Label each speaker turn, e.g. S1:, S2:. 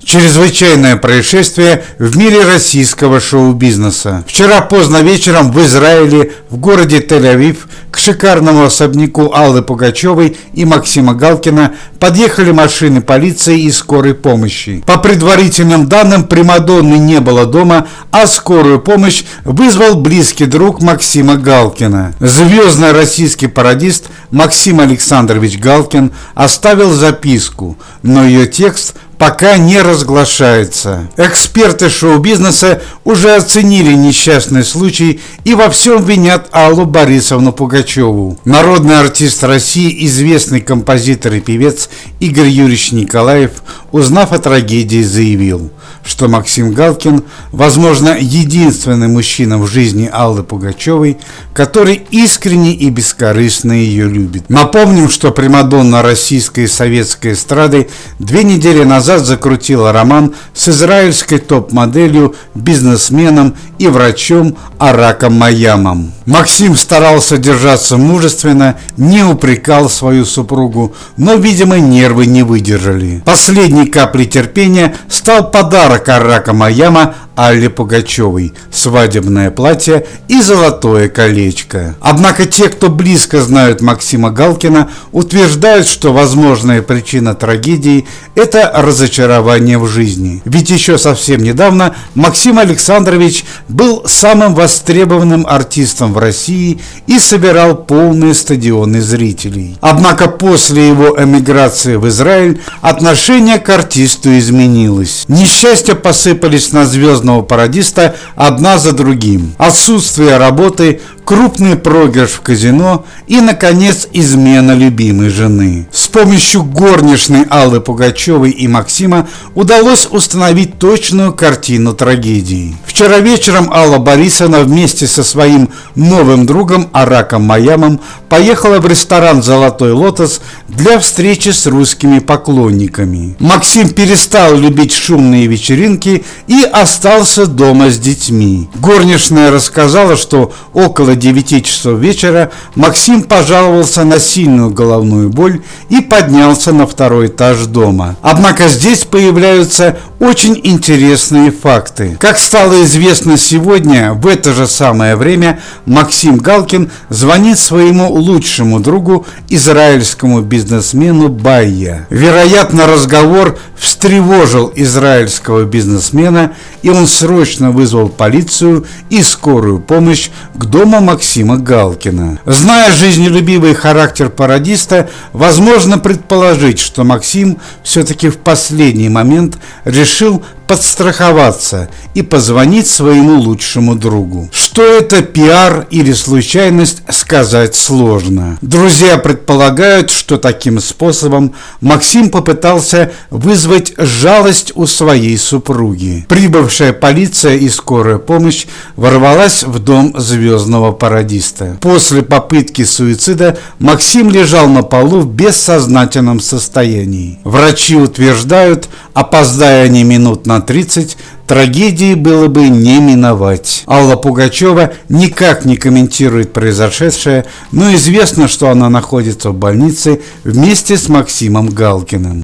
S1: Чрезвычайное происшествие в мире российского шоу-бизнеса. Вчера поздно вечером в Израиле, в городе Тель-Авив, к шикарному особняку Аллы Пугачевой и Максима Галкина подъехали машины полиции и скорой помощи. По предварительным данным, примадонны не было дома, а скорую помощь вызвал близкий друг Максима Галкина. Звездный российский пародист Максим Александрович Галкин оставил записку, но ее текст пока не разглашается. Эксперты шоу-бизнеса уже оценили несчастный случай и во всем винят Аллу Борисовну Пугачеву. Народный артист России, известный композитор и певец Игорь Юрьевич Николаев, узнав о трагедии, заявил, что Максим Галкин, возможно, единственный мужчина в жизни Аллы Пугачевой, который искренне и бескорыстно ее любит. Напомним, что примадонна российской и советской эстрады 2 недели назад закрутила роман с израильской топ-моделью, бизнесменом и врачом Араком Майямом. Максим старался держаться мужественно, не упрекал свою супругу, но, видимо, нервы не выдержали. Последней каплей терпения стал подарок Арака Майяма Алле Пугачевой – свадебное платье и золотое колечко. Однако те, кто близко знают Максима Галкина, утверждают, что возможная причина трагедии – это разочарование в жизни. Ведь еще совсем недавно Максим Александрович был самым востребованным артистом в России и собирал полные стадионы зрителей. Однако после его эмиграции в Израиль отношение к артисту изменилось. Несчастья посыпались на звездного пародиста одна за другим. Отсутствие работы, крупный проигрыш в казино и, наконец, измена любимой жены. С помощью горничной Аллы Пугачевой и Максима удалось установить точную картину трагедии. Вчера вечером Алла Борисовна вместе со своим новым другом Араком Майямом поехала в ресторан «Золотой лотос» для встречи с русскими поклонниками. Максим перестал любить шумные вечеринки и остался дома с детьми. Горничная рассказала, что около 9 часов вечера Максим пожаловался на сильную головную боль и поднялся на 2-й этаж дома. Однако здесь появляются очень интересные факты. Как стало известно сегодня, в это же самое время Максим Галкин звонит своему лучшему другу, израильскому бизнесмену Байя. Вероятно, разговор встревожил израильского бизнесмена, и он срочно вызвал полицию и скорую помощь к дому Максима Галкина. Зная жизнелюбивый характер пародиста, возможно предположить, что Максим все-таки в последний момент решил подстраховаться и позвонить своему лучшему другу. Что это пиар или случайность, сказать сложно. Друзья предполагают, что таким способом Максим попытался вызвать жалость у своей супруги. Прибывшая полиция и скорая помощь ворвалась в дом звездного пародиста. После попытки суицида Максим лежал на полу в бессознательном состоянии. Врачи утверждают, опоздая они минут на 30, трагедии было бы не миновать. Алла Пугачева никак не комментирует произошедшее, но известно, что она находится в больнице вместе с Максимом Галкиным.